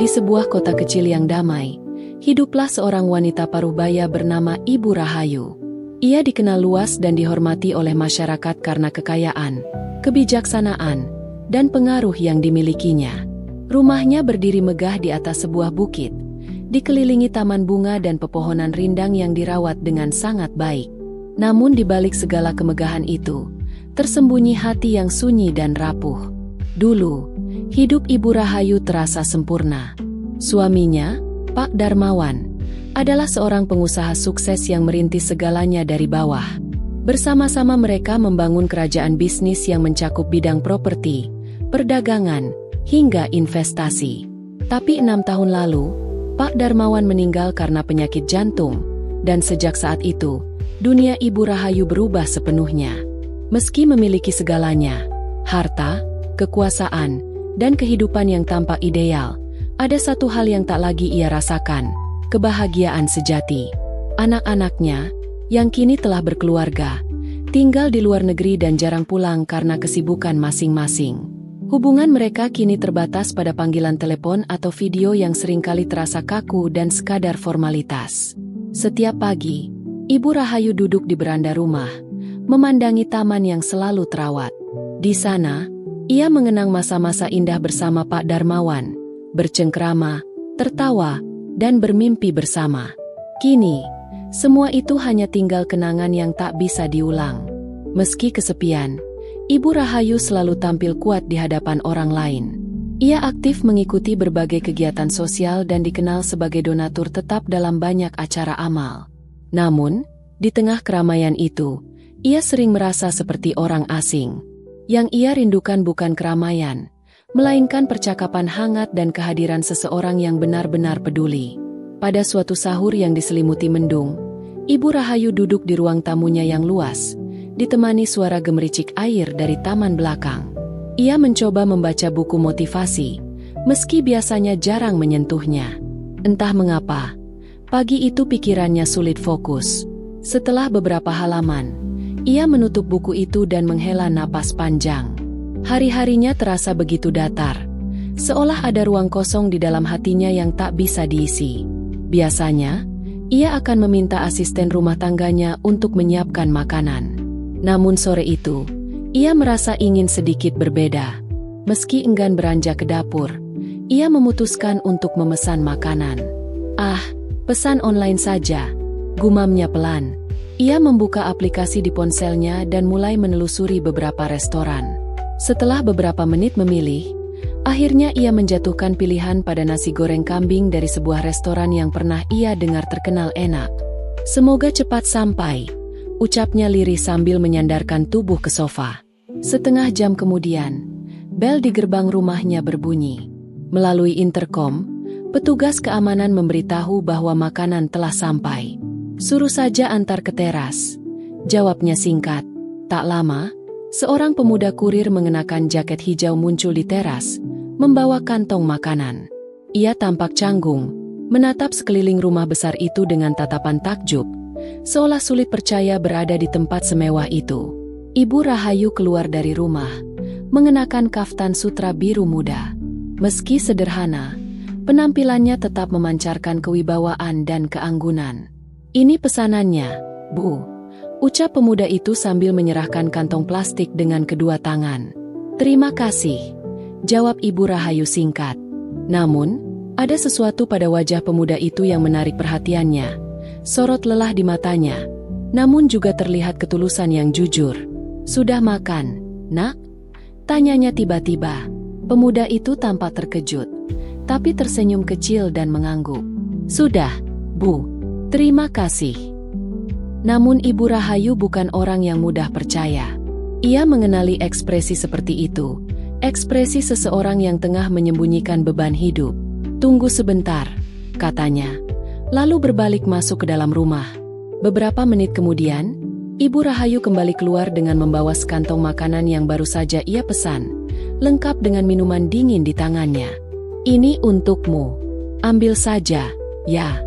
Di sebuah kota kecil yang damai, hiduplah seorang wanita parubaya bernama Ibu Rahayu. Ia dikenal luas dan dihormati oleh masyarakat karena kekayaan, kebijaksanaan, dan pengaruh yang dimilikinya. Rumahnya berdiri megah di atas sebuah bukit, dikelilingi taman bunga dan pepohonan rindang yang dirawat dengan sangat baik. Namun di balik segala kemegahan itu, tersembunyi hati yang sunyi dan rapuh. Dulu, hidup Ibu Rahayu terasa sempurna. Suaminya, Pak Darmawan, adalah seorang pengusaha sukses yang merintis segalanya dari bawah. Bersama-sama mereka membangun kerajaan bisnis yang mencakup bidang properti, perdagangan, hingga investasi. Tapi 6 tahun lalu, Pak Darmawan meninggal karena penyakit jantung, dan sejak saat itu, dunia Ibu Rahayu berubah sepenuhnya. Meski memiliki segalanya, harta, kekuasaan, dan kehidupan yang tampak ideal, ada satu hal yang tak lagi ia rasakan, kebahagiaan sejati. Anak-anaknya, yang kini telah berkeluarga, tinggal di luar negeri dan jarang pulang karena kesibukan masing-masing. Hubungan mereka kini terbatas pada panggilan telepon atau video yang seringkali terasa kaku dan sekadar formalitas. Setiap pagi, Ibu Rahayu duduk di beranda rumah, memandangi taman yang selalu terawat. Di sana, ia mengenang masa-masa indah bersama Pak Darmawan, bercengkrama, tertawa, dan bermimpi bersama. Kini, semua itu hanya tinggal kenangan yang tak bisa diulang. Meski kesepian, Ibu Rahayu selalu tampil kuat di hadapan orang lain. Ia aktif mengikuti berbagai kegiatan sosial dan dikenal sebagai donatur tetap dalam banyak acara amal. Namun, di tengah keramaian itu, ia sering merasa seperti orang asing. Yang ia rindukan bukan keramaian, melainkan percakapan hangat dan kehadiran seseorang yang benar-benar peduli. Pada suatu sahur yang diselimuti mendung, Ibu Rahayu duduk di ruang tamunya yang luas, ditemani suara gemericik air dari taman belakang. Ia mencoba membaca buku motivasi, meski biasanya jarang menyentuhnya. Entah mengapa, pagi itu pikirannya sulit fokus. Setelah beberapa halaman, ia menutup buku itu dan menghela napas panjang. Hari-harinya terasa begitu datar, seolah ada ruang kosong di dalam hatinya yang tak bisa diisi. Biasanya, ia akan meminta asisten rumah tangganya untuk menyiapkan makanan. Namun sore itu, ia merasa ingin sedikit berbeda. Meski enggan beranjak ke dapur, ia memutuskan untuk memesan makanan. Pesan online saja, gumamnya pelan. Ia membuka aplikasi di ponselnya dan mulai menelusuri beberapa restoran. Setelah beberapa menit memilih, akhirnya ia menjatuhkan pilihan pada nasi goreng kambing dari sebuah restoran yang pernah ia dengar terkenal enak. Semoga cepat sampai, ucapnya lirih sambil menyandarkan tubuh ke sofa. Setengah jam kemudian, bel di gerbang rumahnya berbunyi. Melalui interkom, petugas keamanan memberitahu bahwa makanan telah sampai. Suruh saja antar ke teras, jawabnya singkat. Tak lama, seorang pemuda kurir mengenakan jaket hijau muncul di teras, membawa kantong makanan. Ia tampak canggung, menatap sekeliling rumah besar itu dengan tatapan takjub, seolah sulit percaya berada di tempat semewah itu. Ibu Rahayu keluar dari rumah, mengenakan kaftan sutra biru muda. Meski sederhana, penampilannya tetap memancarkan kewibawaan dan keanggunan. "Ini pesanannya, Bu," ucap pemuda itu sambil menyerahkan kantong plastik dengan kedua tangan. "Terima kasih," jawab Ibu Rahayu singkat. Namun, ada sesuatu pada wajah pemuda itu yang menarik perhatiannya. Sorot lelah di matanya, namun juga terlihat ketulusan yang jujur. "Sudah makan, Nak?" tanyanya tiba-tiba. Pemuda itu tampak terkejut, tapi tersenyum kecil dan mengangguk. "Sudah, Bu. Terima kasih." Namun Ibu Rahayu bukan orang yang mudah percaya. Ia mengenali ekspresi seperti itu, ekspresi seseorang yang tengah menyembunyikan beban hidup. "Tunggu sebentar," katanya, lalu berbalik masuk ke dalam rumah. Beberapa menit kemudian, Ibu Rahayu kembali keluar dengan membawa sekantong makanan yang baru saja ia pesan, lengkap dengan minuman dingin di tangannya. "Ini untukmu. Ambil saja, ya,"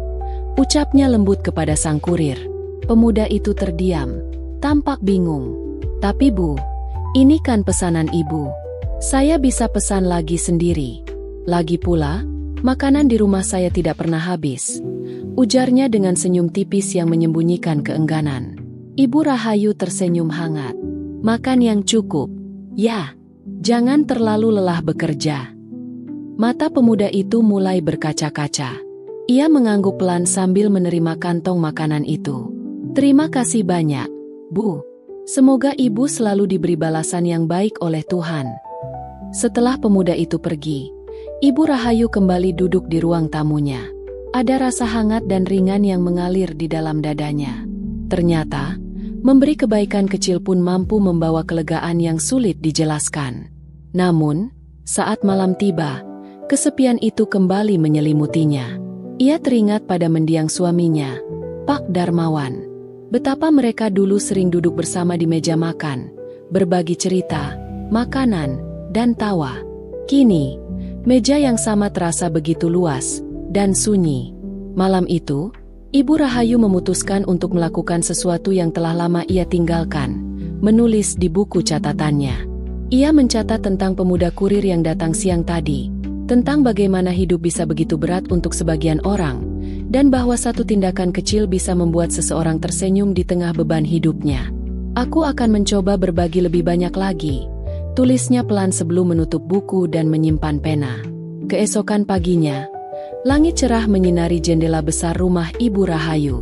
ucapnya lembut kepada sang kurir. Pemuda itu terdiam, tampak bingung. "Tapi Bu, ini kan pesanan Ibu. Saya bisa pesan lagi sendiri. Lagi pula, Makanan di rumah saya tidak pernah habis, ujarnya dengan senyum tipis yang menyembunyikan keengganan. Ibu Rahayu tersenyum hangat. Makan yang cukup, ya. Jangan terlalu lelah bekerja. Mata pemuda itu mulai berkaca-kaca. Ia mengangguk pelan sambil menerima kantong makanan itu. Terima kasih banyak, Bu. Semoga ibu selalu diberi balasan yang baik oleh Tuhan. Setelah pemuda itu pergi, Ibu Rahayu kembali duduk di ruang tamunya. Ada rasa hangat dan ringan yang mengalir di dalam dadanya. Ternyata, memberi kebaikan kecil pun mampu membawa kelegaan yang sulit dijelaskan. Namun, saat malam tiba, kesepian itu kembali menyelimutinya. Ia teringat pada mendiang suaminya, Pak Darmawan. Betapa mereka dulu sering duduk bersama di meja makan, berbagi cerita, makanan, dan tawa. Kini, meja yang sama terasa begitu luas dan sunyi. Malam itu, Ibu Rahayu memutuskan untuk melakukan sesuatu yang telah lama ia tinggalkan, menulis di buku catatannya. Ia mencatat tentang pemuda kurir yang datang siang tadi, tentang bagaimana hidup bisa begitu berat untuk sebagian orang, dan bahwa satu tindakan kecil bisa membuat seseorang tersenyum di tengah beban hidupnya. Aku akan mencoba berbagi lebih banyak lagi, tulisnya pelan sebelum menutup buku dan menyimpan pena. Keesokan paginya, langit cerah menyinari jendela besar rumah Ibu Rahayu.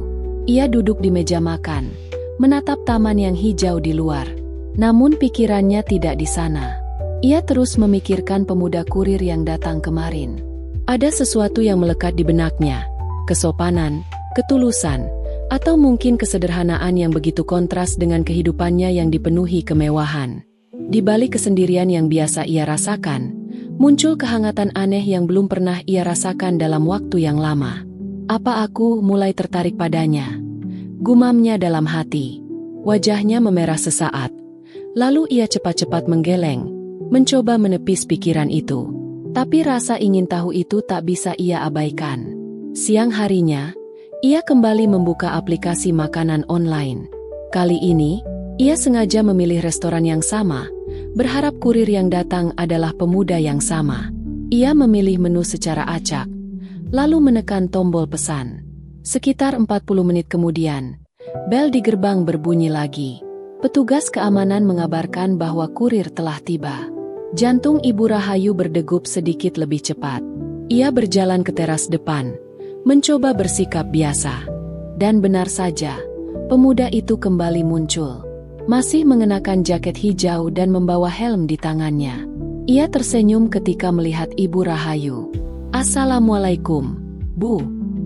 Ia duduk di meja makan, menatap taman yang hijau di luar. Namun pikirannya tidak di sana. Ia terus memikirkan pemuda kurir yang datang kemarin. Ada sesuatu yang melekat di benaknya, kesopanan, ketulusan, atau mungkin kesederhanaan yang begitu kontras dengan kehidupannya yang dipenuhi kemewahan. Di balik kesendirian yang biasa ia rasakan, muncul kehangatan aneh yang belum pernah ia rasakan dalam waktu yang lama. Apa aku mulai tertarik padanya? Gumamnya dalam hati. Wajahnya memerah sesaat. Lalu ia cepat-cepat menggeleng, mencoba menepis pikiran itu. Tapi rasa ingin tahu itu tak bisa ia abaikan. Siang harinya, ia kembali membuka aplikasi makanan online. Kali ini, ia sengaja memilih restoran yang sama, berharap kurir yang datang adalah pemuda yang sama. Ia memilih menu secara acak, lalu menekan tombol pesan. Sekitar 40 menit kemudian, bel di gerbang berbunyi lagi. Petugas keamanan mengabarkan bahwa kurir telah tiba. Jantung Ibu Rahayu berdegup sedikit lebih cepat. Ia berjalan ke teras depan, mencoba bersikap biasa. Dan benar saja, pemuda itu kembali muncul. Masih mengenakan jaket hijau dan membawa helm di tangannya. Ia tersenyum ketika melihat Ibu Rahayu. "Assalamualaikum, Bu.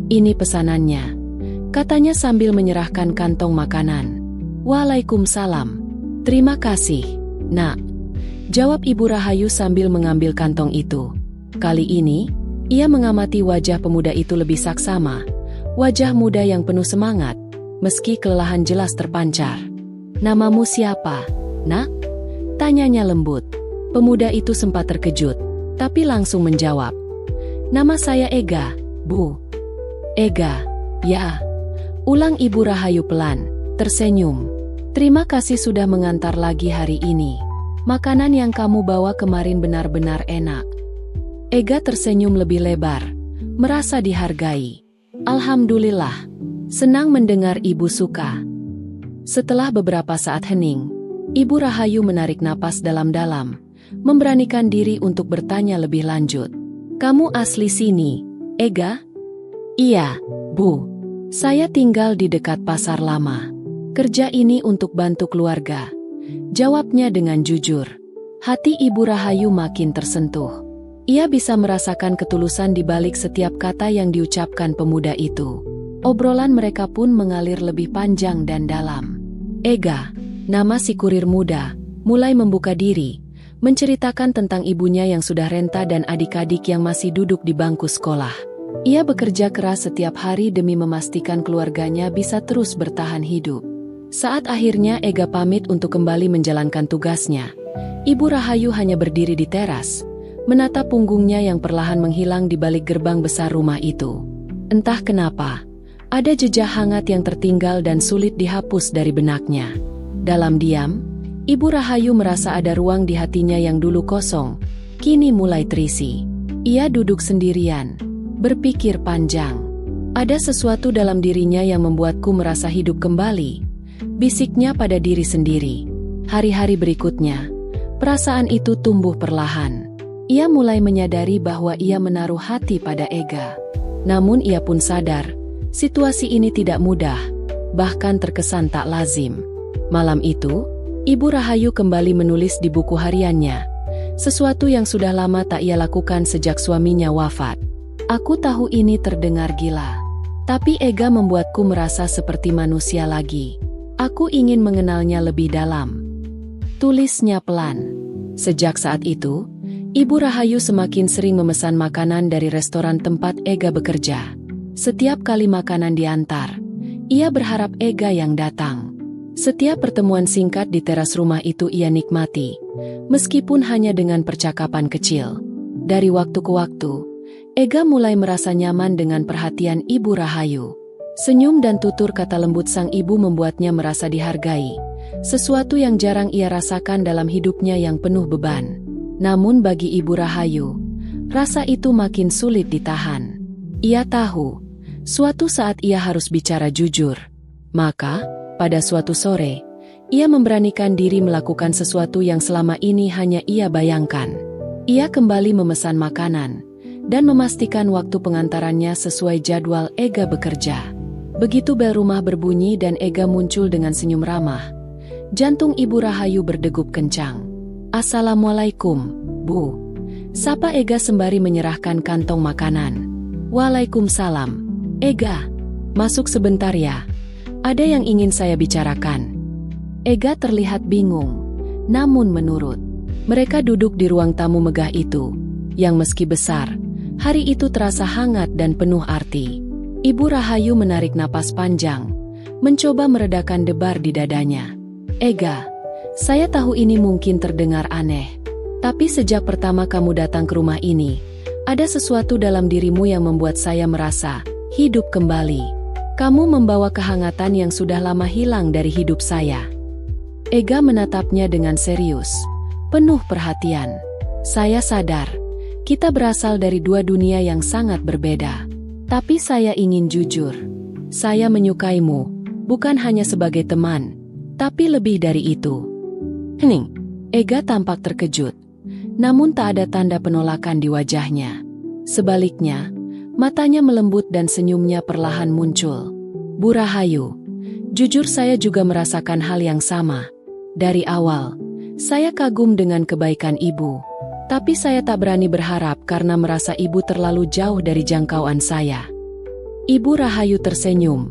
Ini pesanannya," katanya sambil menyerahkan kantong makanan. "Waalaikumsalam. Terima kasih, Nak," jawab Ibu Rahayu sambil mengambil kantong itu. Kali ini, ia mengamati wajah pemuda itu lebih saksama. Wajah muda yang penuh semangat, meski kelelahan jelas terpancar. "Namamu siapa, Nak?" tanyanya lembut. Pemuda itu sempat terkejut, tapi langsung menjawab. "Nama saya Ega, Bu." "Ega, ya," ulang Ibu Rahayu pelan, tersenyum. "Terima kasih sudah mengantar lagi hari ini. Makanan yang kamu bawa kemarin benar-benar enak." Ega tersenyum lebih lebar, merasa dihargai. "Alhamdulillah, senang mendengar Ibu suka." Setelah beberapa saat hening, Ibu Rahayu menarik napas dalam-dalam, memberanikan diri untuk bertanya lebih lanjut. "Kamu asli sini, Ega?" "Iya, Bu. Saya tinggal di dekat pasar lama. Kerja ini untuk bantu keluarga," jawabnya dengan jujur. Hati Ibu Rahayu makin tersentuh. Ia bisa merasakan ketulusan di balik setiap kata yang diucapkan pemuda itu. Obrolan mereka pun mengalir lebih panjang dan dalam. Ega, nama si kurir muda, mulai membuka diri, menceritakan tentang ibunya yang sudah renta dan adik-adik yang masih duduk di bangku sekolah. Ia bekerja keras setiap hari demi memastikan keluarganya bisa terus bertahan hidup. Saat akhirnya Ega pamit untuk kembali menjalankan tugasnya, Ibu Rahayu hanya berdiri di teras, menatap punggungnya yang perlahan menghilang di balik gerbang besar rumah itu. Entah kenapa, ada jejak hangat yang tertinggal dan sulit dihapus dari benaknya. Dalam diam, Ibu Rahayu merasa ada ruang di hatinya yang dulu kosong, kini mulai terisi. Ia duduk sendirian, Berpikir panjang. Ada sesuatu dalam dirinya yang membuatku merasa hidup kembali, bisiknya pada diri sendiri. Hari-hari berikutnya, perasaan itu tumbuh perlahan. Ia mulai menyadari bahwa ia menaruh hati pada Ega. Namun ia pun sadar, situasi ini tidak mudah, bahkan terkesan tak lazim. Malam itu, Ibu Rahayu kembali menulis di buku hariannya, sesuatu yang sudah lama tak ia lakukan sejak suaminya wafat. Aku tahu ini terdengar gila, tapi Ega membuatku merasa seperti manusia lagi. Aku ingin mengenalnya lebih dalam. Tulisnya pelan. Sejak saat itu, Ibu Rahayu semakin sering memesan makanan dari restoran tempat Ega bekerja. Setiap kali makanan diantar, ia berharap Ega yang datang. Setiap pertemuan singkat di teras rumah itu ia nikmati, meskipun hanya dengan percakapan kecil. Dari waktu ke waktu, Ega mulai merasa nyaman dengan perhatian Ibu Rahayu. Senyum dan tutur kata lembut sang ibu membuatnya merasa dihargai, sesuatu yang jarang ia rasakan dalam hidupnya yang penuh beban. Namun bagi Ibu Rahayu, rasa itu makin sulit ditahan. Ia tahu, suatu saat ia harus bicara jujur. Maka, pada suatu sore, ia memberanikan diri melakukan sesuatu yang selama ini hanya ia bayangkan. Ia kembali memesan makanan, dan memastikan waktu pengantarannya sesuai jadwal Ega bekerja. Begitu bel rumah berbunyi dan Ega muncul dengan senyum ramah, jantung Ibu Rahayu berdegup kencang. "Assalamualaikum, Bu," sapa Ega sembari menyerahkan kantong makanan. "Waalaikumsalam. Ega, masuk sebentar ya. Ada yang ingin saya bicarakan." Ega terlihat bingung, namun menurut. Mereka duduk di ruang tamu megah itu, yang meski besar, hari itu terasa hangat dan penuh arti. Ibu Rahayu menarik napas panjang, mencoba meredakan debar di dadanya. "Ega, saya tahu ini mungkin terdengar aneh, tapi sejak pertama kamu datang ke rumah ini, ada sesuatu dalam dirimu yang membuat saya merasa hidup kembali. Kamu membawa kehangatan yang sudah lama hilang dari hidup saya." Ega menatapnya dengan serius, penuh perhatian. "Saya sadar, kita berasal dari dua dunia yang sangat berbeda. Tapi saya ingin jujur. Saya menyukaimu, bukan hanya sebagai teman, tapi lebih dari itu." Hening. Ega tampak terkejut, namun tak ada tanda penolakan di wajahnya. Sebaliknya, matanya melembut dan senyumnya perlahan muncul. "Bu Rahayu, jujur saya juga merasakan hal yang sama. Dari awal, saya kagum dengan kebaikan ibu. Tapi saya tak berani berharap karena merasa ibu terlalu jauh dari jangkauan saya." Ibu Rahayu tersenyum,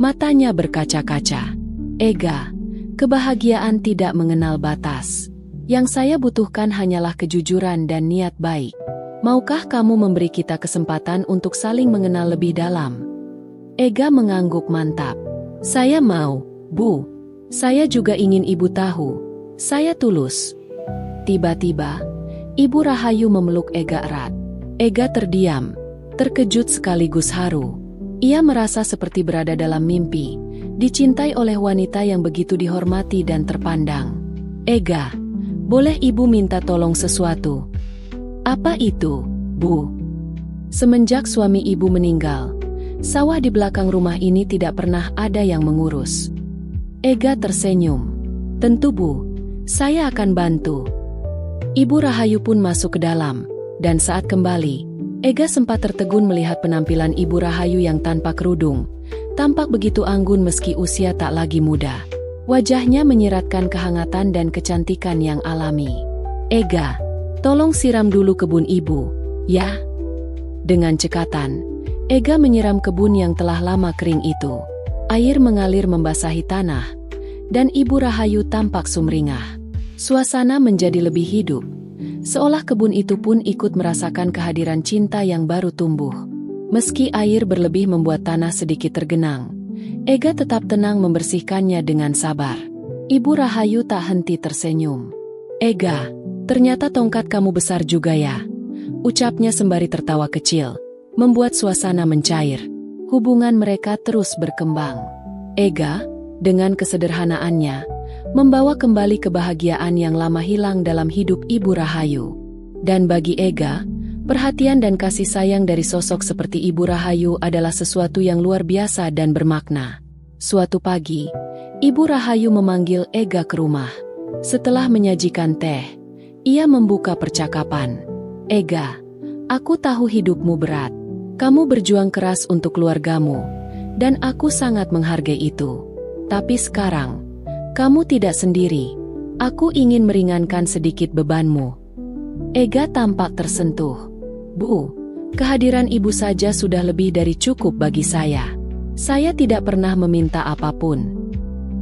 matanya berkaca-kaca. "Ega, kebahagiaan tidak mengenal batas. Yang saya butuhkan hanyalah kejujuran dan niat baik. Maukah kamu memberi kita kesempatan untuk saling mengenal lebih dalam?" Ega mengangguk mantap. "Saya mau, Bu. Saya juga ingin ibu tahu. Saya tulus." Tiba-tiba, Ibu Rahayu memeluk Ega erat. Ega terdiam, terkejut sekaligus haru. Ia merasa seperti berada dalam mimpi, dicintai oleh wanita yang begitu dihormati dan terpandang. "Ega, boleh ibu minta tolong sesuatu?" "Apa itu, Bu?" "Semenjak suami ibu meninggal, sawah di belakang rumah ini tidak pernah ada yang mengurus." Ega tersenyum. "Tentu Bu, saya akan bantu." Ibu Rahayu pun masuk ke dalam, dan saat kembali, Ega sempat tertegun melihat penampilan Ibu Rahayu yang tanpa kerudung, tampak begitu anggun meski usia tak lagi muda. Wajahnya menyiratkan kehangatan dan kecantikan yang alami. "Ega, tolong siram dulu kebun ibu, ya?" Dengan cekatan, Ega menyiram kebun yang telah lama kering itu. Air mengalir membasahi tanah, dan Ibu Rahayu tampak sumringah. Suasana menjadi lebih hidup, seolah kebun itu pun ikut merasakan kehadiran cinta yang baru tumbuh. Meski air berlebih membuat tanah sedikit tergenang, Ega tetap tenang membersihkannya dengan sabar. Ibu Rahayu tak henti tersenyum. "Ega, ternyata tongkat kamu besar juga ya," ucapnya sembari tertawa kecil, membuat suasana mencair. Hubungan mereka terus berkembang. Ega, dengan kesederhanaannya, membawa kembali kebahagiaan yang lama hilang dalam hidup Ibu Rahayu. Dan bagi Ega, Perhatian dan kasih sayang dari sosok seperti Ibu Rahayu adalah sesuatu yang luar biasa dan bermakna. Suatu pagi, Ibu Rahayu memanggil Ega ke rumah. Setelah menyajikan teh, ia membuka percakapan. "Ega, aku tahu hidupmu berat. Kamu berjuang keras untuk keluargamu, dan aku sangat menghargai itu. Tapi sekarang, kamu tidak sendiri. Aku ingin meringankan sedikit bebanmu." Ega tampak tersentuh. "Bu, kehadiran ibu saja sudah lebih dari cukup bagi saya. Saya tidak pernah meminta apapun."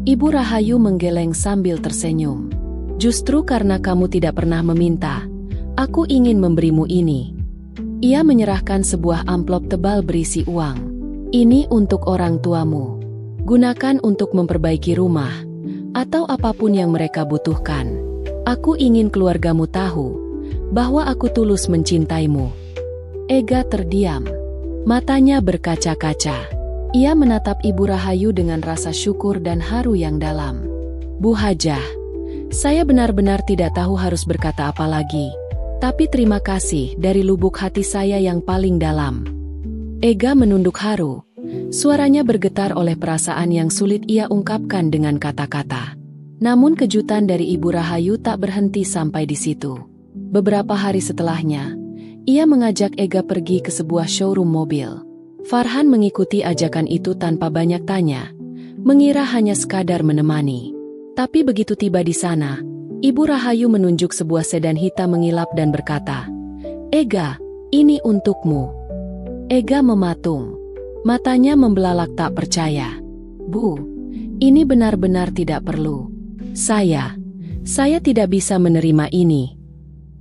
Ibu Rahayu menggeleng sambil tersenyum. "Justru karena kamu tidak pernah meminta, aku ingin memberimu ini." Ia menyerahkan sebuah amplop tebal berisi uang. "Ini untuk orang tuamu. Gunakan untuk memperbaiki rumah, atau apapun yang mereka butuhkan. Aku ingin keluargamu tahu bahwa aku tulus mencintaimu." Ega terdiam. Matanya berkaca-kaca. Ia menatap Ibu Rahayu dengan rasa syukur dan haru yang dalam. "Bu Hajah, saya benar-benar tidak tahu harus berkata apa lagi. Tapi terima kasih dari lubuk hati saya yang paling dalam." Ega menunduk haru. Suaranya bergetar oleh perasaan yang sulit ia ungkapkan dengan kata-kata. Namun kejutan dari Ibu Rahayu tak berhenti sampai di situ. Beberapa hari setelahnya, ia mengajak Ega pergi ke sebuah showroom mobil. Farhan mengikuti ajakan itu tanpa banyak tanya, mengira hanya sekadar menemani. Tapi begitu tiba di sana, Ibu Rahayu menunjuk sebuah sedan hitam mengilap dan berkata, "Ega, ini untukmu." Ega mematung. Matanya membelalak tak percaya. "Bu, ini benar-benar tidak perlu. Saya tidak bisa menerima ini."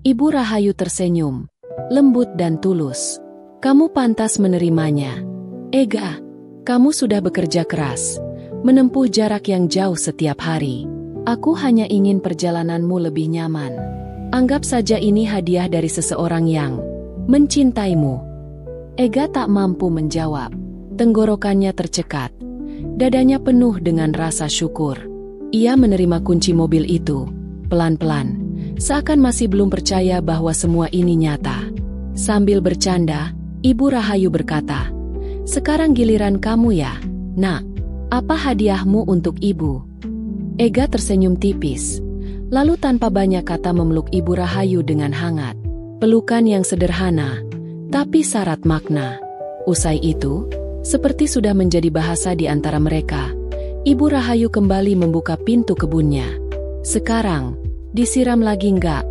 Ibu Rahayu tersenyum, lembut dan tulus. "Kamu pantas menerimanya. Ega, kamu sudah bekerja keras, menempuh jarak yang jauh setiap hari. Aku hanya ingin perjalananmu lebih nyaman. Anggap saja ini hadiah dari seseorang yang mencintaimu." Ega tak mampu menjawab. Tenggorokannya tercekat. Dadanya penuh dengan rasa syukur. Ia menerima kunci mobil itu, pelan-pelan, seakan masih belum percaya bahwa semua ini nyata. Sambil bercanda, Ibu Rahayu berkata, "Sekarang giliran kamu ya, Nak. Apa hadiahmu untuk ibu?" Ega tersenyum tipis, lalu tanpa banyak kata memeluk Ibu Rahayu dengan hangat. Pelukan yang sederhana, tapi syarat makna. Usai itu, seperti sudah menjadi bahasa di antara mereka, Ibu Rahayu kembali membuka pintu kebunnya. "Sekarang, disiram lagi enggak?"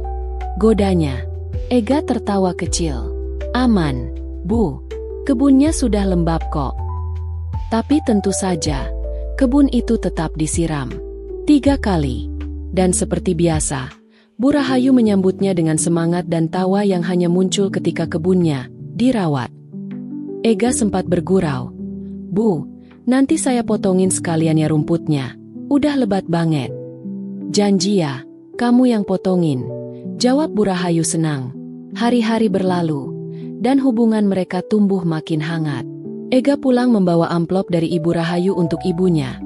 godanya. Ega tertawa kecil. "Aman, Bu. Kebunnya sudah lembab kok." Tapi tentu saja, kebun itu tetap disiram 3 kali. Dan seperti biasa, Bu Rahayu menyambutnya dengan semangat dan tawa yang hanya muncul ketika kebunnya dirawat. Ega sempat bergurau. "Bu, nanti saya potongin sekalian ya rumputnya. Udah lebat banget." "Janji ya, kamu yang potongin," jawab Bu Rahayu senang. Hari-hari berlalu, dan hubungan mereka tumbuh makin hangat. Ega pulang membawa amplop dari Ibu Rahayu untuk ibunya.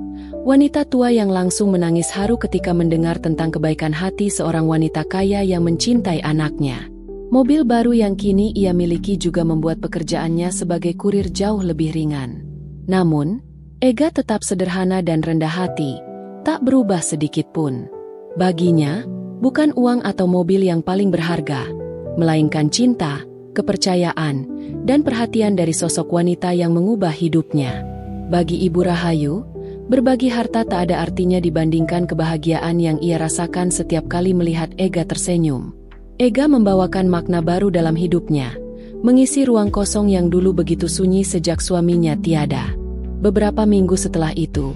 Wanita tua yang langsung menangis haru ketika mendengar tentang kebaikan hati seorang wanita kaya yang mencintai anaknya. Mobil baru yang kini ia miliki juga membuat pekerjaannya sebagai kurir jauh lebih ringan. Namun, Ega tetap sederhana dan rendah hati, tak berubah sedikit pun. Baginya, bukan uang atau mobil yang paling berharga, melainkan cinta, kepercayaan, dan perhatian dari sosok wanita yang mengubah hidupnya. Bagi Ibu Rahayu, berbagi harta tak ada artinya dibandingkan kebahagiaan yang ia rasakan setiap kali melihat Ega tersenyum. Ega membawakan makna baru dalam hidupnya, mengisi ruang kosong yang dulu begitu sunyi sejak suaminya tiada. Beberapa minggu setelah itu,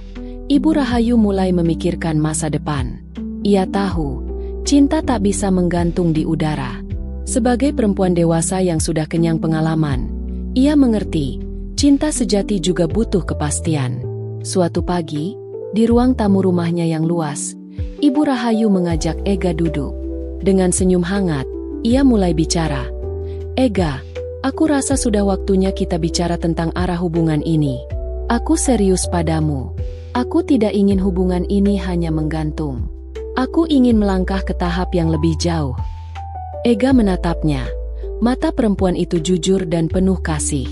Ibu Rahayu mulai memikirkan masa depan. Ia tahu, cinta tak bisa menggantung di udara. Sebagai perempuan dewasa yang sudah kenyang pengalaman, ia mengerti, cinta sejati juga butuh kepastian. Suatu pagi, di ruang tamu rumahnya yang luas, Ibu Rahayu mengajak Ega duduk. Dengan senyum hangat, ia mulai bicara. "Ega, aku rasa sudah waktunya kita bicara tentang arah hubungan ini. Aku serius padamu. Aku tidak ingin hubungan ini hanya menggantung. Aku ingin melangkah ke tahap yang lebih jauh." Ega menatapnya, Mata perempuan itu jujur dan penuh kasih.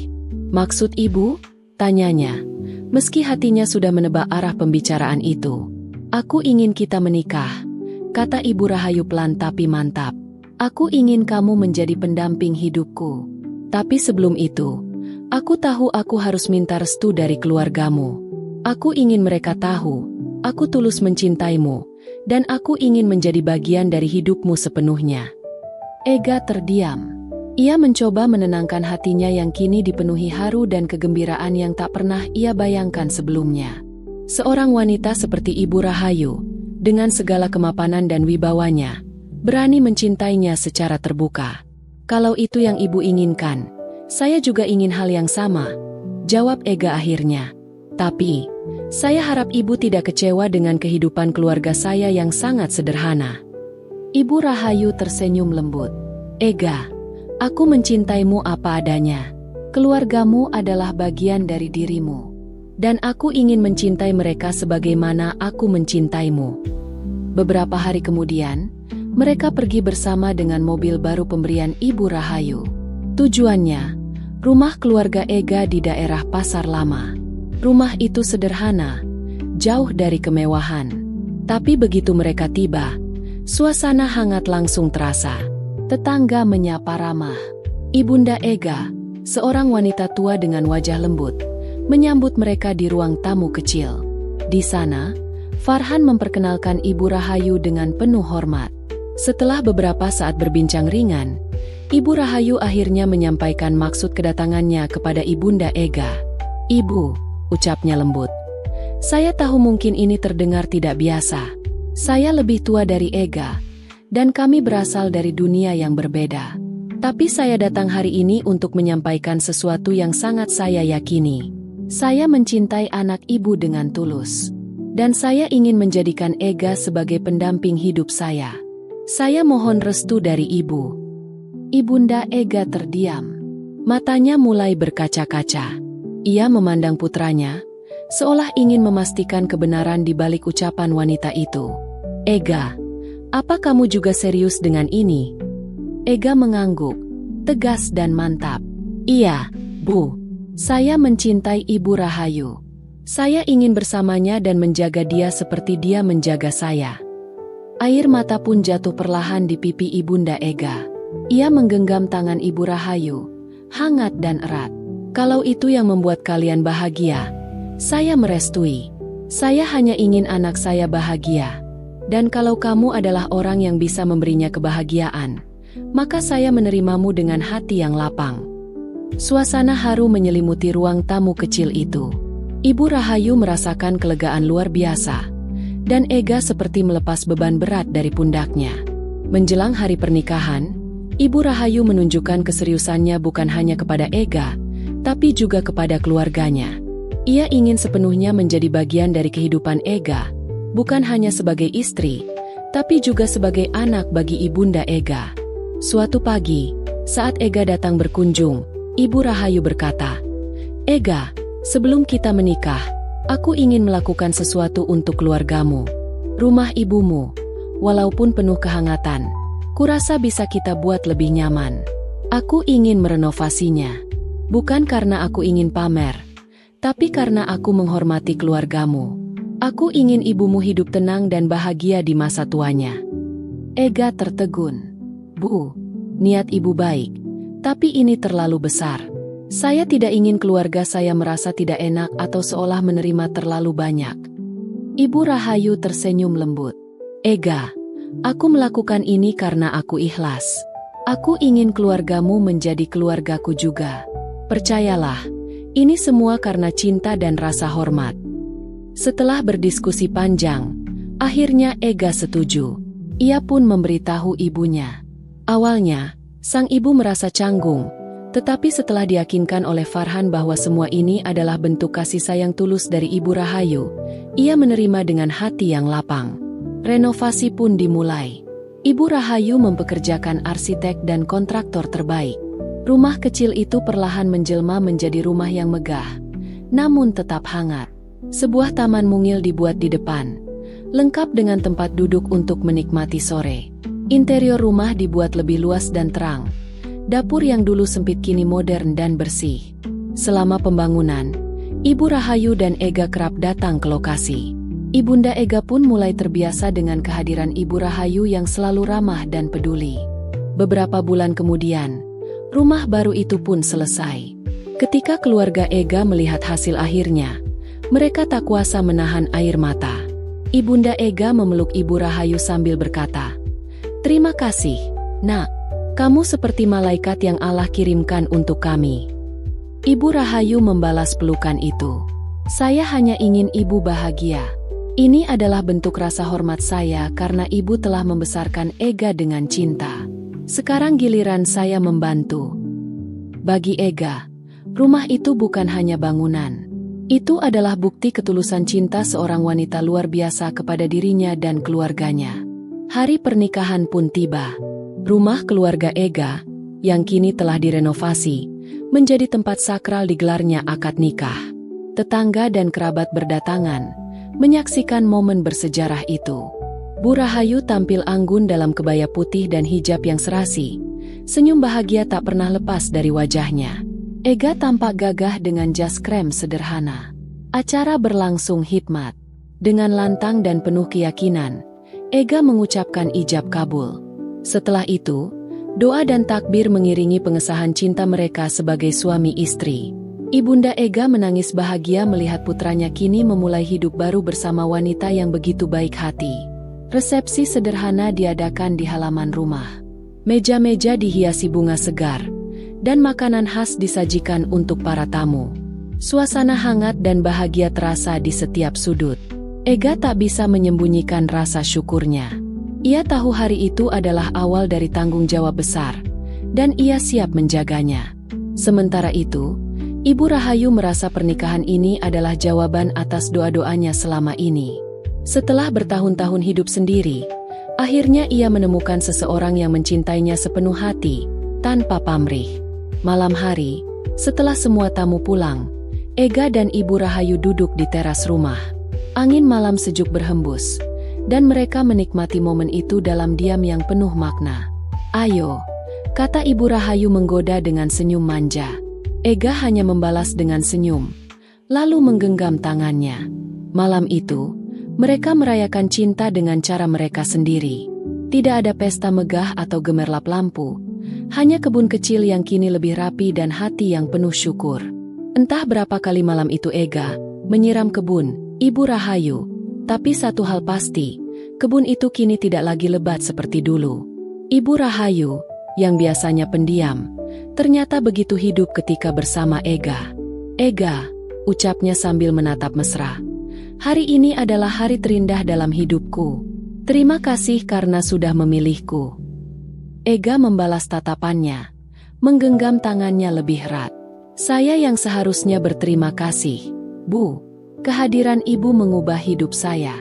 "Maksud ibu?" tanyanya, meski hatinya sudah menebak arah pembicaraan itu. "Aku ingin kita menikah," kata Ibu Rahayu pelan tapi mantap. "Aku ingin kamu menjadi pendamping hidupku. Tapi sebelum itu, aku tahu aku harus minta restu dari keluargamu. Aku ingin mereka tahu, aku tulus mencintaimu, dan aku ingin menjadi bagian dari hidupmu sepenuhnya." Ega terdiam. Ia mencoba menenangkan hatinya yang kini dipenuhi haru dan kegembiraan yang tak pernah ia bayangkan sebelumnya. Seorang wanita seperti Ibu Rahayu, dengan segala kemapanan dan wibawanya, berani mencintainya secara terbuka. "Kalau itu yang ibu inginkan, saya juga ingin hal yang sama," jawab Ega akhirnya. "Tapi, saya harap ibu tidak kecewa dengan kehidupan keluarga saya yang sangat sederhana." Ibu Rahayu tersenyum lembut. "Ega, aku mencintaimu apa adanya. Keluargamu adalah bagian dari dirimu. Dan aku ingin mencintai mereka sebagaimana aku mencintaimu." Beberapa hari kemudian, mereka pergi bersama dengan mobil baru pemberian Ibu Rahayu. Tujuannya, rumah keluarga Ega di daerah Pasar Lama. Rumah itu sederhana, jauh dari kemewahan. Tapi begitu mereka tiba, suasana hangat langsung terasa. Tetangga menyapa ramah. Ibunda Ega, seorang wanita tua dengan wajah lembut, menyambut mereka di ruang tamu kecil. Di sana, Farhan memperkenalkan Ibu Rahayu dengan penuh hormat. Setelah beberapa saat berbincang ringan, Ibu Rahayu akhirnya menyampaikan maksud kedatangannya kepada Ibunda Ega. "Ibu," ucapnya lembut, "saya tahu mungkin ini terdengar tidak biasa. Saya lebih tua dari Ega, dan kami berasal dari dunia yang berbeda. Tapi saya datang hari ini untuk menyampaikan sesuatu yang sangat saya yakini. Saya mencintai anak ibu dengan tulus. Dan saya ingin menjadikan Ega sebagai pendamping hidup saya. Saya mohon restu dari ibu." Ibunda Ega terdiam. Matanya mulai berkaca-kaca. Ia memandang putranya, seolah ingin memastikan kebenaran di balik ucapan wanita itu. "Ega, apa kamu juga serius dengan ini?" Ega mengangguk, tegas dan mantap. "Iya, Bu. Saya mencintai Ibu Rahayu. Saya ingin bersamanya dan menjaga dia seperti dia menjaga saya." Air mata pun jatuh perlahan di pipi Ibunda Ega. Ia menggenggam tangan Ibu Rahayu, hangat dan erat. "Kalau itu yang membuat kalian bahagia, saya merestui. Saya hanya ingin anak saya bahagia. Dan kalau kamu adalah orang yang bisa memberinya kebahagiaan, maka saya menerimamu dengan hati yang lapang." Suasana haru menyelimuti ruang tamu kecil itu. Ibu Rahayu merasakan kelegaan luar biasa, dan Ega seperti melepas beban berat dari pundaknya. Menjelang hari pernikahan, Ibu Rahayu menunjukkan keseriusannya bukan hanya kepada Ega, tapi juga kepada keluarganya. Ia ingin sepenuhnya menjadi bagian dari kehidupan Ega, bukan hanya sebagai istri, tapi juga sebagai anak bagi Ibunda Ega. Suatu pagi, saat Ega datang berkunjung, Ibu Rahayu berkata, "Ega, sebelum kita menikah, aku ingin melakukan sesuatu untuk keluargamu. Rumah ibumu, walaupun penuh kehangatan, kurasa bisa kita buat lebih nyaman. Aku ingin merenovasinya. Bukan karena aku ingin pamer, tapi karena aku menghormati keluargamu. Aku ingin ibumu hidup tenang dan bahagia di masa tuanya." Ega tertegun. "Bu, niat ibu baik, tapi ini terlalu besar. Saya tidak ingin keluarga saya merasa tidak enak atau seolah menerima terlalu banyak." Ibu Rahayu tersenyum lembut. "Ega, aku melakukan ini karena aku ikhlas. Aku ingin keluargamu menjadi keluargaku juga. Percayalah, ini semua karena cinta dan rasa hormat." Setelah berdiskusi panjang, akhirnya Ega setuju. Ia pun memberitahu ibunya. Awalnya, sang ibu merasa canggung, tetapi setelah diyakinkan oleh Farhan bahwa semua ini adalah bentuk kasih sayang tulus dari Ibu Rahayu, ia menerima dengan hati yang lapang. Renovasi pun dimulai. Ibu Rahayu mempekerjakan arsitek dan kontraktor terbaik. Rumah kecil itu perlahan menjelma menjadi rumah yang megah, namun tetap hangat. Sebuah taman mungil dibuat di depan, lengkap dengan tempat duduk untuk menikmati sore. Interior rumah dibuat lebih luas dan terang, Dapur yang dulu sempit kini modern dan bersih. Selama pembangunan, Ibu Rahayu dan Ega kerap datang ke lokasi. Ibunda Ega pun mulai terbiasa dengan kehadiran Ibu Rahayu yang selalu ramah dan peduli. Beberapa bulan kemudian, rumah baru itu pun selesai. Ketika keluarga Ega melihat hasil akhirnya, mereka tak kuasa menahan air mata. Ibunda Ega memeluk Ibu Rahayu sambil berkata, "Terima kasih, Nak. Kamu seperti malaikat yang Allah kirimkan untuk kami." Ibu Rahayu membalas pelukan itu. "Saya hanya ingin ibu bahagia. Ini adalah bentuk rasa hormat saya karena ibu telah membesarkan Ega dengan cinta. Sekarang giliran saya membantu." Bagi Ega, rumah itu bukan hanya bangunan. Itu adalah bukti ketulusan cinta seorang wanita luar biasa kepada dirinya dan keluarganya. Hari pernikahan pun tiba. Rumah keluarga Ega, yang kini telah direnovasi, menjadi tempat sakral digelarnya akad nikah. Tetangga dan kerabat berdatangan, menyaksikan momen bersejarah itu. Bu Rahayu tampil anggun dalam kebaya putih dan hijab yang serasi. Senyum bahagia tak pernah lepas dari wajahnya. Ega tampak gagah dengan jas krem sederhana. Acara berlangsung hikmat. Dengan lantang dan penuh keyakinan, Ega mengucapkan ijab kabul. Setelah itu, doa dan takbir mengiringi pengesahan cinta mereka sebagai suami istri. Ibunda Ega menangis bahagia melihat putranya kini memulai hidup baru bersama wanita yang begitu baik hati. Resepsi sederhana diadakan di halaman rumah. Meja-meja dihiasi bunga segar, dan makanan khas disajikan untuk para tamu. Suasana hangat dan bahagia terasa di setiap sudut. Ega tak bisa menyembunyikan rasa syukurnya. Ia tahu hari itu adalah awal dari tanggung jawab besar, dan ia siap menjaganya. Sementara itu, Ibu Rahayu merasa pernikahan ini adalah jawaban atas doa-doanya selama ini. Setelah bertahun-tahun hidup sendiri, akhirnya ia menemukan seseorang yang mencintainya sepenuh hati, tanpa pamrih. Malam hari, setelah semua tamu pulang, Ega dan Ibu Rahayu duduk di teras rumah. Angin malam sejuk berhembus, dan mereka menikmati momen itu dalam diam yang penuh makna. "Ayo," kata Ibu Rahayu menggoda dengan senyum manja. Ega hanya membalas dengan senyum, lalu menggenggam tangannya. Malam itu, mereka merayakan cinta dengan cara mereka sendiri. Tidak ada pesta megah atau gemerlap lampu, hanya kebun kecil yang kini lebih rapi dan hati yang penuh syukur. Entah berapa kali malam itu Ega menyiram kebun Ibu Rahayu, tapi satu hal pasti, kebun itu kini tidak lagi lebat seperti dulu. Ibu Rahayu, yang biasanya pendiam, ternyata begitu hidup ketika bersama Ega. "Ega," ucapnya sambil menatap mesra, "hari ini adalah hari terindah dalam hidupku. Terima kasih karena sudah memilihku." Ega membalas tatapannya, menggenggam tangannya lebih erat. "Saya yang seharusnya berterima kasih, Bu. Kehadiran Ibu mengubah hidup saya.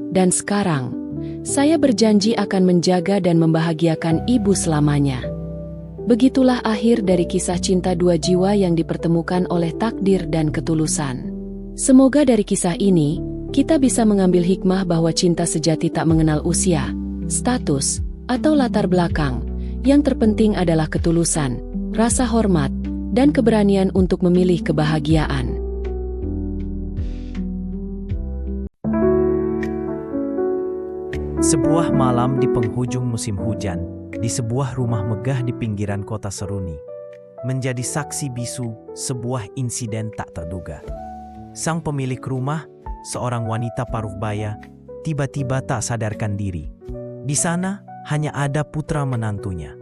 Dan sekarang, saya berjanji akan menjaga dan membahagiakan Ibu selamanya." Begitulah akhir dari kisah cinta dua jiwa yang dipertemukan oleh takdir dan ketulusan. Semoga dari kisah ini, kita bisa mengambil hikmah bahwa cinta sejati tak mengenal usia, status, atau latar belakang. Yang terpenting adalah ketulusan, rasa hormat, dan keberanian untuk memilih kebahagiaan. Sebuah malam di penghujung musim hujan, di sebuah rumah megah di pinggiran kota Seruni, menjadi saksi bisu sebuah insiden tak terduga. Sang pemilik rumah, seorang wanita paruh baya, tiba-tiba tak sadarkan diri. Di sana hanya ada putra menantunya.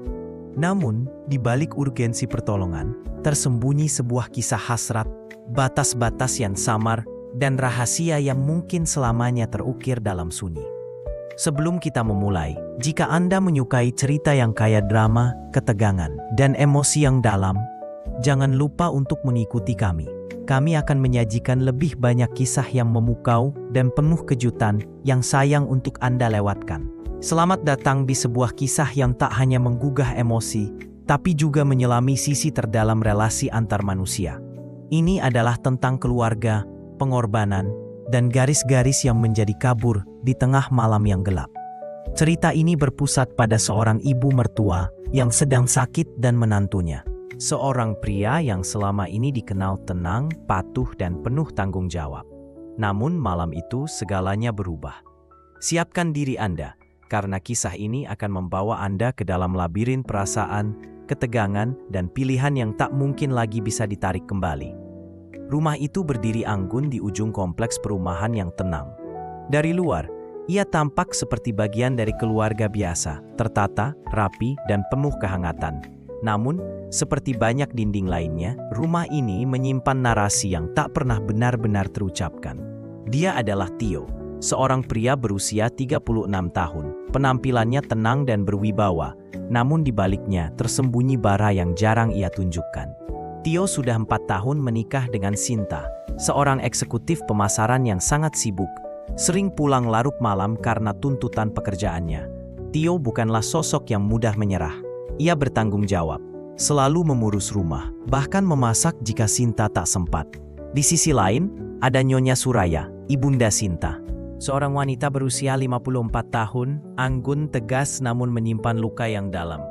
Namun, di balik urgensi pertolongan, tersembunyi sebuah kisah hasrat, batas-batas yang samar, dan rahasia yang mungkin selamanya terukir dalam sunyi. Sebelum kita memulai, jika Anda menyukai cerita yang kaya drama, ketegangan, dan emosi yang dalam, jangan lupa untuk mengikuti kami. Kami akan menyajikan lebih banyak kisah yang memukau dan penuh kejutan yang sayang untuk Anda lewatkan. Selamat datang di sebuah kisah yang tak hanya menggugah emosi, tapi juga menyelami sisi terdalam relasi antar manusia. Ini adalah tentang keluarga, pengorbanan, dan garis-garis yang menjadi kabur di tengah malam yang gelap. Cerita ini berpusat pada seorang ibu mertua yang sedang sakit dan menantunya. Seorang pria yang selama ini dikenal tenang, patuh, dan penuh tanggung jawab. Namun malam itu segalanya berubah. Siapkan diri Anda, karena kisah ini akan membawa Anda ke dalam labirin perasaan, ketegangan, dan pilihan yang tak mungkin lagi bisa ditarik kembali. Rumah itu berdiri anggun di ujung kompleks perumahan yang tenang. Dari luar, ia tampak seperti bagian dari keluarga biasa, tertata, rapi, dan penuh kehangatan. Namun, seperti banyak dinding lainnya, rumah ini menyimpan narasi yang tak pernah benar-benar terucapkan. Dia adalah Theo, seorang pria berusia 36 tahun. Penampilannya tenang dan berwibawa, namun di baliknya tersembunyi bara yang jarang ia tunjukkan. Theo sudah 4 tahun menikah dengan Sinta, seorang eksekutif pemasaran yang sangat sibuk, sering pulang larut malam karena tuntutan pekerjaannya. Theo bukanlah sosok yang mudah menyerah. Ia bertanggung jawab, selalu mengurus rumah, bahkan memasak jika Sinta tak sempat. Di sisi lain, ada Nyonya Suraya, ibunda Sinta. Seorang wanita berusia 54 tahun, anggun, tegas, namun menyimpan luka yang dalam.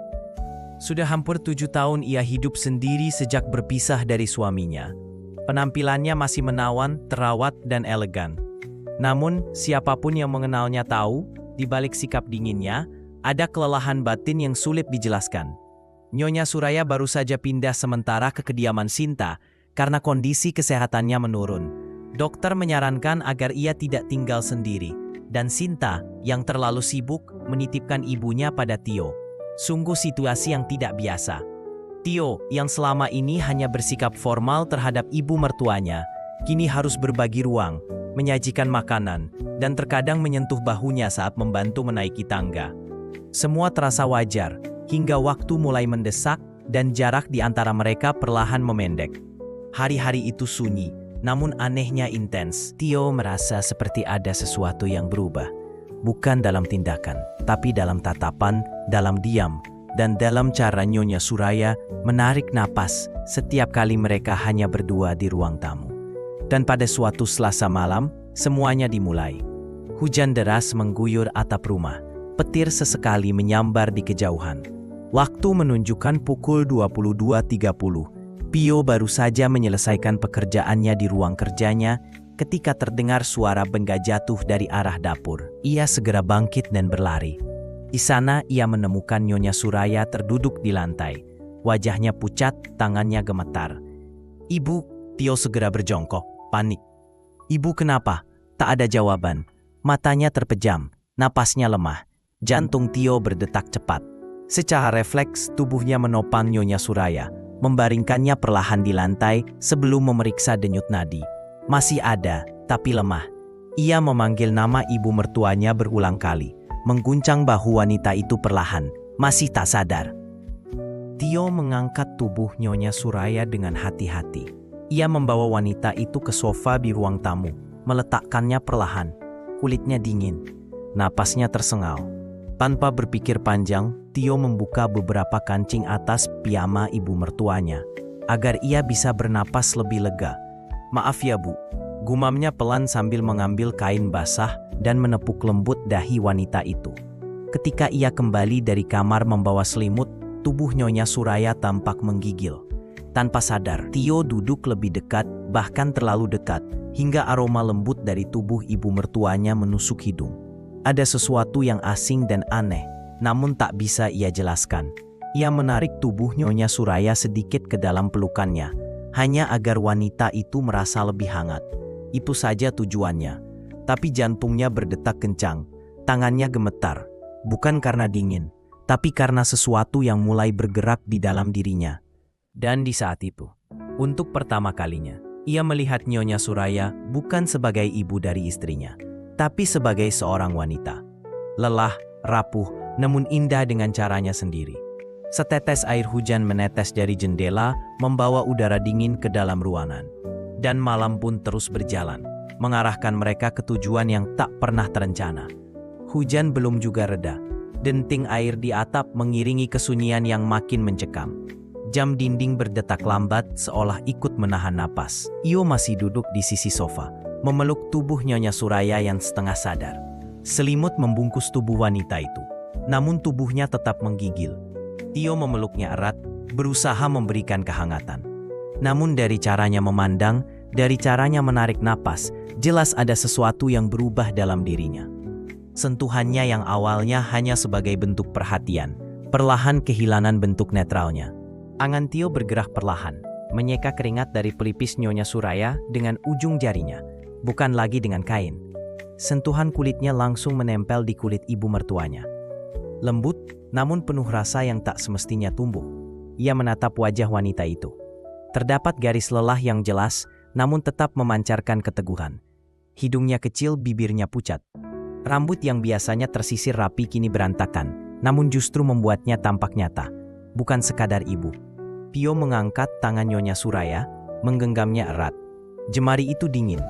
Sudah hampir 7 tahun ia hidup sendiri sejak berpisah dari suaminya. Penampilannya masih menawan, terawat, dan elegan. Namun, siapapun yang mengenalnya tahu, di balik sikap dinginnya, ada kelelahan batin yang sulit dijelaskan. Nyonya Suraya baru saja pindah sementara ke kediaman Sinta karena kondisi kesehatannya menurun. Dokter menyarankan agar ia tidak tinggal sendiri, dan Sinta, yang terlalu sibuk, menitipkan ibunya pada Theo. Sungguh situasi yang tidak biasa. Theo, yang selama ini hanya bersikap formal terhadap ibu mertuanya, kini harus berbagi ruang, menyajikan makanan, dan terkadang menyentuh bahunya saat membantu menaiki tangga. Semua terasa wajar, hingga waktu mulai mendesak dan jarak di antara mereka perlahan memendek. Hari-hari itu sunyi, namun anehnya intens. Theo merasa seperti ada sesuatu yang berubah. Bukan dalam tindakan, tapi dalam tatapan, dalam diam, dan dalam cara Nyonya Suraya menarik napas setiap kali mereka hanya berdua di ruang tamu. Dan pada suatu Selasa malam, semuanya dimulai. Hujan deras mengguyur atap rumah. Petir sesekali menyambar di kejauhan. Waktu menunjukkan pukul 22.30. Pio baru saja menyelesaikan pekerjaannya di ruang kerjanya ketika terdengar suara benda jatuh dari arah dapur. Ia segera bangkit dan berlari. Di sana ia menemukan Nyonya Suraya terduduk di lantai. Wajahnya pucat, tangannya gemetar. "Ibu," Pio segera berjongkok, panik. "Ibu kenapa?" Tak ada jawaban. Matanya terpejam, napasnya lemah. Jantung Theo berdetak cepat. Secara refleks, tubuhnya menopang Nyonya Suraya, membaringkannya perlahan di lantai sebelum memeriksa denyut nadi. Masih ada, tapi lemah. Ia memanggil nama ibu mertuanya berulang kali, mengguncang bahu wanita itu perlahan, masih tak sadar. Theo mengangkat tubuh Nyonya Suraya dengan hati-hati. Ia membawa wanita itu ke sofa di ruang tamu, meletakkannya perlahan. Kulitnya dingin, napasnya tersengal. Tanpa berpikir panjang, Theo membuka beberapa kancing atas piyama ibu mertuanya, agar ia bisa bernapas lebih lega. "Maaf ya Bu," gumamnya pelan sambil mengambil kain basah dan menepuk lembut dahi wanita itu. Ketika ia kembali dari kamar membawa selimut, tubuh Nyonya Suraya tampak menggigil. Tanpa sadar, Theo duduk lebih dekat, bahkan terlalu dekat, hingga aroma lembut dari tubuh ibu mertuanya menusuk hidung. Ada sesuatu yang asing dan aneh, namun tak bisa ia jelaskan. Ia menarik tubuh Nyonya Suraya sedikit ke dalam pelukannya, hanya agar wanita itu merasa lebih hangat. Itu saja tujuannya. Tapi jantungnya berdetak kencang, tangannya gemetar, bukan karena dingin, tapi karena sesuatu yang mulai bergerak di dalam dirinya. Dan di saat itu, untuk pertama kalinya, ia melihat Nyonya Suraya bukan sebagai ibu dari istrinya, tapi sebagai seorang wanita. Lelah, rapuh, namun indah dengan caranya sendiri. Setetes air hujan menetes dari jendela, membawa udara dingin ke dalam ruangan. Dan malam pun terus berjalan, mengarahkan mereka ke tujuan yang tak pernah terencana. Hujan belum juga reda. Denting air di atap mengiringi kesunyian yang makin mencekam. Jam dinding berdetak lambat seolah ikut menahan napas. Io masih duduk di sisi sofa, memeluk tubuh Nyonya Suraya yang setengah sadar. Selimut membungkus tubuh wanita itu, namun tubuhnya tetap menggigil. Tio memeluknya erat, berusaha memberikan kehangatan. Namun dari caranya memandang, dari caranya menarik napas, jelas ada sesuatu yang berubah dalam dirinya. Sentuhannya yang awalnya hanya sebagai bentuk perhatian, perlahan kehilangan bentuk netralnya. Angan Tio bergerak perlahan, menyeka keringat dari pelipis Nyonya Suraya dengan ujung jarinya, bukan lagi dengan kain. Sentuhan kulitnya langsung menempel di kulit ibu mertuanya. Lembut, namun penuh rasa yang tak semestinya tumbuh. Ia menatap wajah wanita itu. Terdapat garis lelah yang jelas, namun tetap memancarkan keteguhan. Hidungnya kecil, bibirnya pucat. Rambut yang biasanya tersisir rapi kini berantakan, namun justru membuatnya tampak nyata, bukan sekadar ibu. Pio mengangkat tangan Nyonya Suraya, menggenggamnya erat. Jemari itu dingin,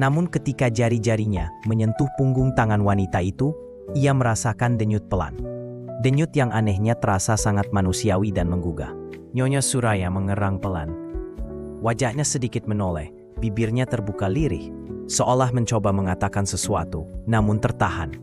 namun ketika jari-jarinya menyentuh punggung tangan wanita itu, ia merasakan denyut pelan. Denyut yang anehnya terasa sangat manusiawi dan menggugah. Nyonya Suraya mengerang pelan. Wajahnya sedikit menoleh, bibirnya terbuka lirih, seolah mencoba mengatakan sesuatu, namun tertahan.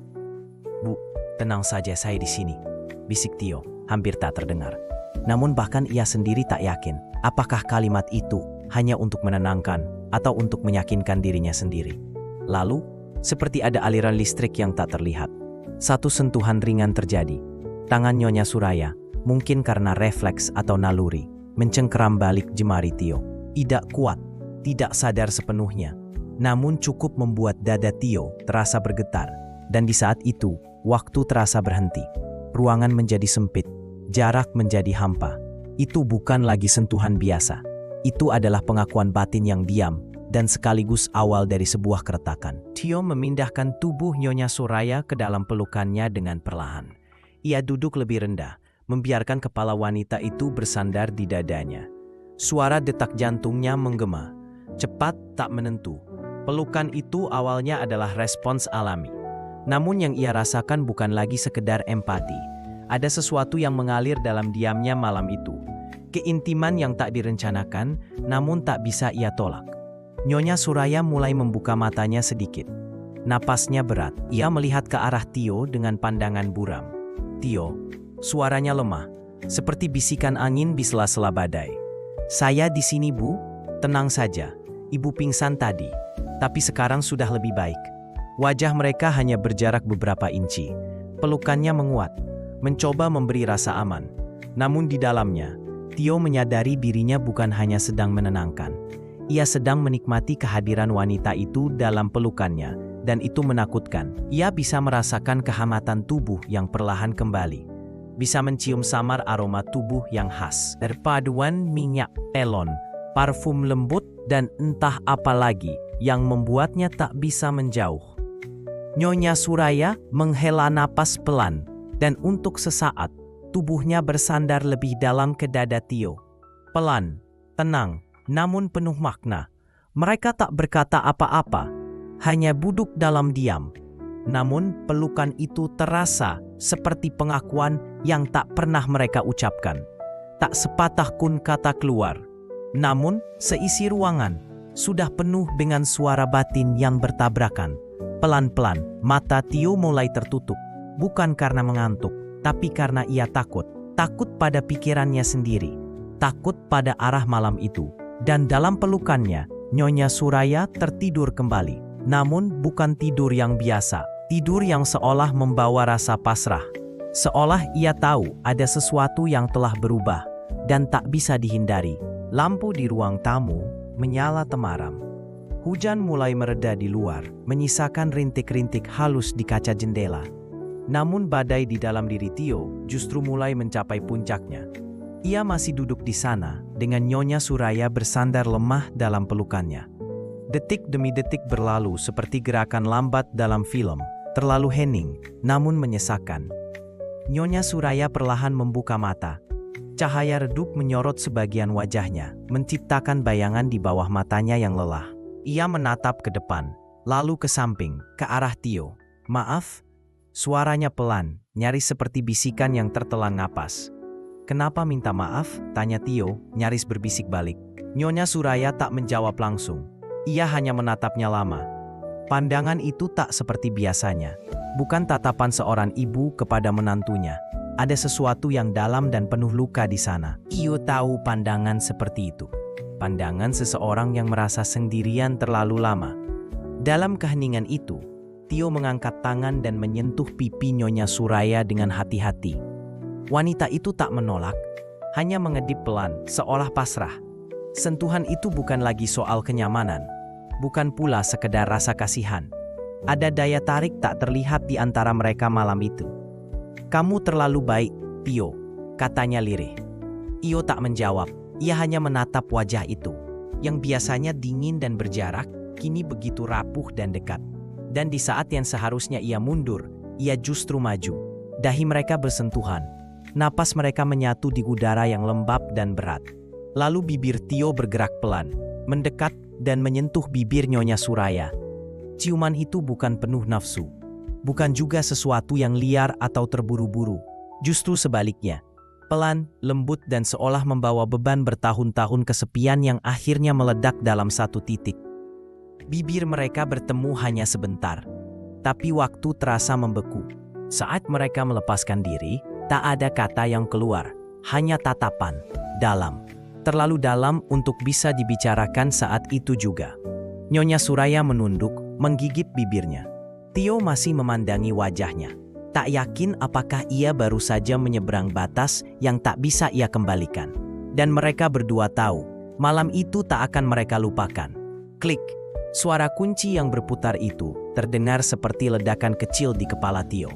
"Bu, tenang saja, saya di sini," bisik Tio, hampir tak terdengar. Namun bahkan ia sendiri tak yakin, apakah kalimat itu hanya untuk menenangkan atau untuk meyakinkan dirinya sendiri. Lalu, seperti ada aliran listrik yang tak terlihat, satu sentuhan ringan terjadi. Tangan Nyonya Suraya, mungkin karena refleks atau naluri, mencengkeram balik jemari Tio. Tidak kuat, tidak sadar sepenuhnya, namun cukup membuat dada Tio terasa bergetar. Dan di saat itu, waktu terasa berhenti. Ruangan menjadi sempit, jarak menjadi hampa. Itu bukan lagi sentuhan biasa. Itu adalah pengakuan batin yang diam dan sekaligus awal dari sebuah keretakan. Tio memindahkan tubuh Nyonya Suraya ke dalam pelukannya dengan perlahan. Ia duduk lebih rendah, membiarkan kepala wanita itu bersandar di dadanya. Suara detak jantungnya menggema, cepat tak menentu. Pelukan itu awalnya adalah respons alami. Namun yang ia rasakan bukan lagi sekedar empati. Ada sesuatu yang mengalir dalam diamnya malam itu. Keintiman yang tak direncanakan, namun tak bisa ia tolak. Nyonya Suraya mulai membuka matanya sedikit. Napasnya berat. Ia melihat ke arah Tio dengan pandangan buram. "Tio," suaranya lemah, seperti bisikan angin di sela-sela badai. "Saya di sini, Bu. Tenang saja. Ibu pingsan tadi, tapi sekarang sudah lebih baik." Wajah mereka hanya berjarak beberapa inci. Pelukannya menguat, mencoba memberi rasa aman. Namun di dalamnya, Tio menyadari dirinya bukan hanya sedang menenangkan. Ia sedang menikmati kehadiran wanita itu dalam pelukannya, dan itu menakutkan. Ia bisa merasakan kehangatan tubuh yang perlahan kembali. Bisa mencium samar aroma tubuh yang khas. Perpaduan minyak elon, parfum lembut, dan entah apa lagi yang membuatnya tak bisa menjauh. Nyonya Suraya menghela napas pelan, dan untuk sesaat, tubuhnya bersandar lebih dalam ke dada Tio. Pelan, tenang, namun penuh makna. Mereka tak berkata apa-apa, hanya duduk dalam diam. Namun pelukan itu terasa seperti pengakuan yang tak pernah mereka ucapkan. Tak sepatah pun kata keluar. Namun seisi ruangan sudah penuh dengan suara batin yang bertabrakan. Pelan-pelan mata Tio mulai tertutup, bukan karena mengantuk, tapi karena ia takut. Takut pada pikirannya sendiri, takut pada arah malam itu. Dan dalam pelukannya, Nyonya Suraya tertidur kembali. Namun bukan tidur yang biasa, tidur yang seolah membawa rasa pasrah. Seolah ia tahu ada sesuatu yang telah berubah dan tak bisa dihindari. Lampu di ruang tamu menyala temaram. Hujan mulai mereda di luar, menyisakan rintik-rintik halus di kaca jendela. Namun badai di dalam diri Tio justru mulai mencapai puncaknya. Ia masih duduk di sana dengan Nyonya Suraya bersandar lemah dalam pelukannya. Detik demi detik berlalu seperti gerakan lambat dalam film, terlalu hening, namun menyesakan. Nyonya Suraya perlahan membuka mata. Cahaya redup menyorot sebagian wajahnya, menciptakan bayangan di bawah matanya yang lelah. Ia menatap ke depan, lalu ke samping, ke arah Tio. "Maaf?" Suaranya pelan, nyaris seperti bisikan yang tertelan napas. "Kenapa minta maaf?" tanya Tio, nyaris berbisik balik. Nyonya Suraya tak menjawab langsung. Ia hanya menatapnya lama. Pandangan itu tak seperti biasanya. Bukan tatapan seorang ibu kepada menantunya. ada sesuatu yang dalam dan penuh luka di sana. Tio tahu pandangan seperti itu. Pandangan seseorang yang merasa sendirian terlalu lama. Dalam keheningan itu, Tio mengangkat tangan dan menyentuh pipi Nyonya Suraya dengan hati-hati. Wanita itu tak menolak, hanya mengedip pelan, seolah pasrah. Sentuhan itu bukan lagi soal kenyamanan, bukan pula sekedar rasa kasihan. Ada daya tarik tak terlihat di antara mereka malam itu. "Kamu terlalu baik, Tio," katanya lirih. Tio tak menjawab, ia hanya menatap wajah itu, yang biasanya dingin dan berjarak, kini begitu rapuh dan dekat. Dan di saat yang seharusnya ia mundur, ia justru maju. Dahi mereka bersentuhan, napas mereka menyatu di udara yang lembab dan berat. Lalu bibir Tio bergerak pelan, mendekat dan menyentuh bibir Nyonya Suraya. Ciuman itu bukan penuh nafsu, bukan juga sesuatu yang liar atau terburu-buru. Justru sebaliknya, pelan, lembut dan seolah membawa beban bertahun-tahun kesepian yang akhirnya meledak dalam satu titik. Bibir mereka bertemu hanya sebentar, tapi waktu terasa membeku. Saat mereka melepaskan diri, tak ada kata yang keluar, hanya tatapan, dalam. Terlalu dalam untuk bisa dibicarakan saat itu juga. Nyonya Suraya menunduk, menggigit bibirnya. Tio masih memandangi wajahnya. Tak yakin apakah ia baru saja menyeberang batas yang tak bisa ia kembalikan. Dan mereka berdua tahu, malam itu tak akan mereka lupakan. Klik, suara kunci yang berputar itu terdengar seperti ledakan kecil di kepala Tio.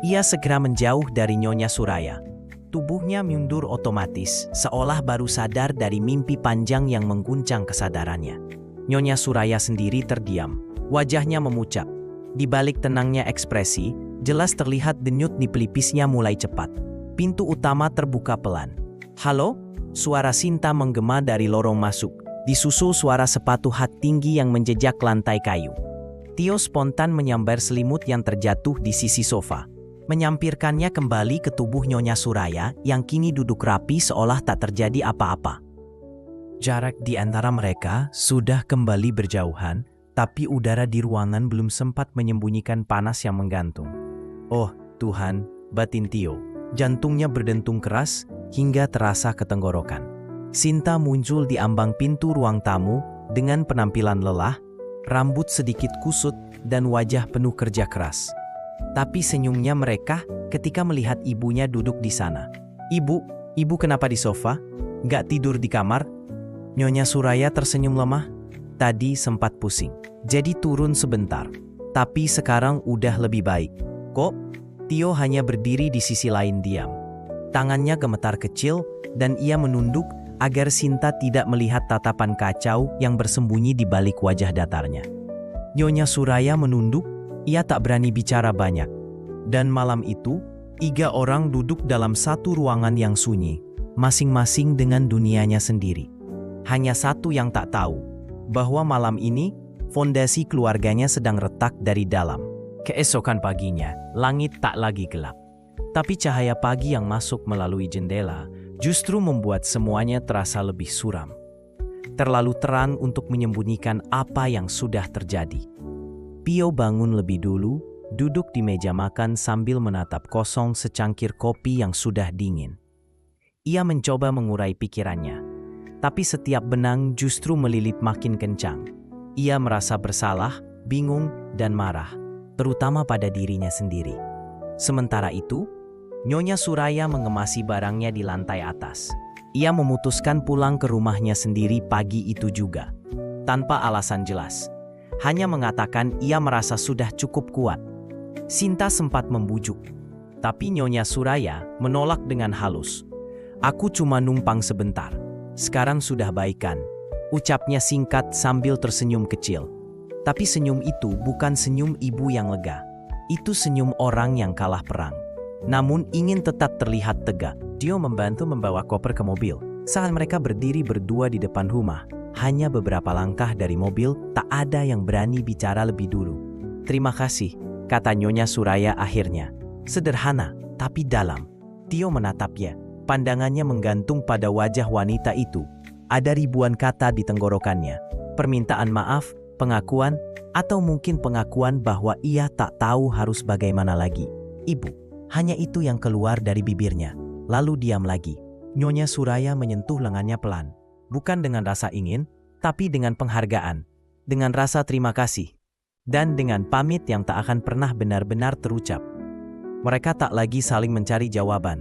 Ia segera menjauh dari Nyonya Suraya. Tubuhnya mundur otomatis, seolah baru sadar dari mimpi panjang yang mengguncang kesadarannya. Nyonya Suraya sendiri terdiam, wajahnya memucat. Di balik tenangnya ekspresi, jelas terlihat denyut di pelipisnya mulai cepat. Pintu utama terbuka pelan. "Halo?" Suara Sinta menggema dari lorong masuk, disusul suara sepatu hak tinggi yang menjejak lantai kayu. Tio spontan menyambar selimut yang terjatuh di sisi sofa, menyampirkannya kembali ke tubuh Nyonya Suraya yang kini duduk rapi seolah tak terjadi apa-apa. Jarak di antara mereka sudah kembali berjauhan, tapi udara di ruangan belum sempat menyembunyikan panas yang menggantung. "Oh, Tuhan," batin Tio. Jantungnya berdentung keras hingga terasa ke tenggorokan. Sinta muncul di ambang pintu ruang tamu dengan penampilan lelah, rambut sedikit kusut, dan wajah penuh kerja keras. Tapi senyumnya mereka ketika melihat ibunya duduk di sana. Ibu kenapa di sofa? Nggak tidur di kamar?" Nyonya Suraya tersenyum lemah. Tadi sempat pusing, jadi turun sebentar. Tapi sekarang udah lebih baik. "Kok?" Tio hanya berdiri di sisi lain diam. Tangannya gemetar kecil dan ia menunduk agar Sinta tidak melihat tatapan kacau yang bersembunyi di balik wajah datarnya. Nyonya Suraya menunduk, ia tak berani bicara banyak. Dan malam itu, 3 orang duduk dalam satu ruangan yang sunyi, masing-masing dengan dunianya sendiri. Hanya satu yang tak tahu, bahwa malam ini, fondasi keluarganya sedang retak dari dalam. Keesokan paginya, langit tak lagi gelap. Tapi cahaya pagi yang masuk melalui jendela justru membuat semuanya terasa lebih suram. Terlalu terang untuk menyembunyikan apa yang sudah terjadi. Tio bangun lebih dulu, duduk di meja makan sambil menatap kosong secangkir kopi yang sudah dingin. Ia mencoba mengurai pikirannya, tapi setiap benang justru melilit makin kencang. Ia merasa bersalah, bingung, dan marah, terutama pada dirinya sendiri. Sementara itu, Nyonya Suraya mengemasi barangnya di lantai atas. Ia memutuskan pulang ke rumahnya sendiri pagi itu juga, tanpa alasan jelas. Hanya mengatakan ia merasa sudah cukup kuat. Sinta sempat membujuk, tapi Nyonya Suraya menolak dengan halus. "Aku cuma numpang sebentar. Sekarang sudah baikan," ucapnya singkat sambil tersenyum kecil. Tapi senyum itu bukan senyum ibu yang lega. Itu senyum orang yang kalah perang, namun ingin tetap terlihat tegak. Tio membantu membawa koper ke mobil. Saat mereka berdiri berdua di depan rumah, hanya beberapa langkah dari mobil, tak ada yang berani bicara lebih dulu. "Terima kasih," kata Nyonya Suraya akhirnya. Sederhana, tapi dalam. Tio menatapnya. Pandangannya menggantung pada wajah wanita itu. Ada ribuan kata di tenggorokannya. Permintaan maaf, pengakuan, atau mungkin pengakuan bahwa ia tak tahu harus bagaimana lagi. "Ibu," Hanya itu yang keluar dari bibirnya, lalu diam lagi. Nyonya Suraya menyentuh lengannya pelan, bukan dengan rasa ingin, tapi dengan penghargaan, dengan rasa terima kasih, dan dengan pamit yang tak akan pernah benar-benar terucap. Mereka tak lagi saling mencari jawaban,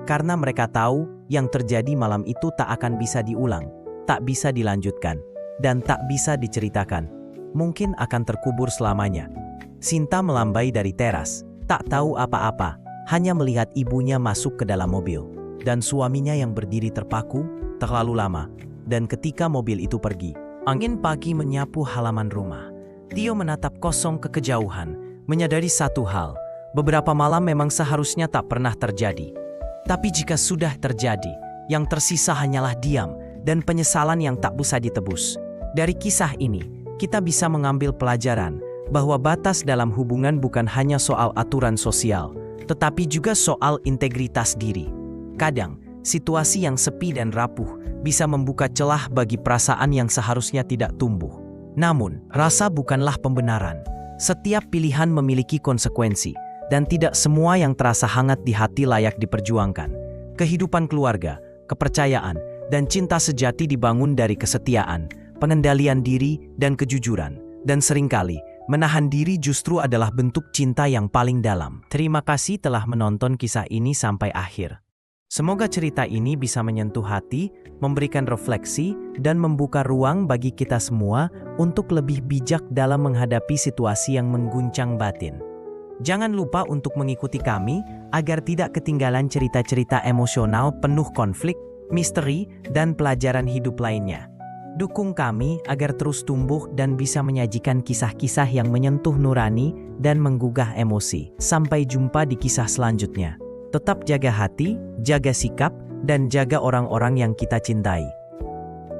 karena mereka tahu yang terjadi malam itu tak akan bisa diulang, tak bisa dilanjutkan, dan tak bisa diceritakan. Mungkin akan terkubur selamanya. Sinta melambai dari teras, tak tahu apa-apa, hanya melihat ibunya masuk ke dalam mobil, dan suaminya yang berdiri terpaku, terlalu lama. Dan ketika mobil itu pergi, angin pagi menyapu halaman rumah. Tio menatap kosong ke kejauhan, menyadari satu hal, beberapa malam memang seharusnya tak pernah terjadi. Tapi jika sudah terjadi, yang tersisa hanyalah diam dan penyesalan yang tak bisa ditebus. Dari kisah ini, kita bisa mengambil pelajaran bahwa batas dalam hubungan bukan hanya soal aturan sosial, tetapi juga soal integritas diri. Kadang, situasi yang sepi dan rapuh bisa membuka celah bagi perasaan yang seharusnya tidak tumbuh. Namun, rasa bukanlah pembenaran. Setiap pilihan memiliki konsekuensi, dan tidak semua yang terasa hangat di hati layak diperjuangkan. Kehidupan keluarga, kepercayaan, dan cinta sejati dibangun dari kesetiaan, pengendalian diri, dan kejujuran. Dan seringkali, menahan diri justru adalah bentuk cinta yang paling dalam. Terima kasih telah menonton kisah ini sampai akhir. Semoga cerita ini bisa menyentuh hati, memberikan refleksi, dan membuka ruang bagi kita semua untuk lebih bijak dalam menghadapi situasi yang mengguncang batin. Jangan lupa untuk mengikuti kami agar tidak ketinggalan cerita-cerita emosional penuh konflik, misteri, dan pelajaran hidup lainnya. Dukung kami agar terus tumbuh dan bisa menyajikan kisah-kisah yang menyentuh nurani dan menggugah emosi. Sampai jumpa di kisah selanjutnya. Tetap jaga hati, jaga sikap, dan jaga orang-orang yang kita cintai.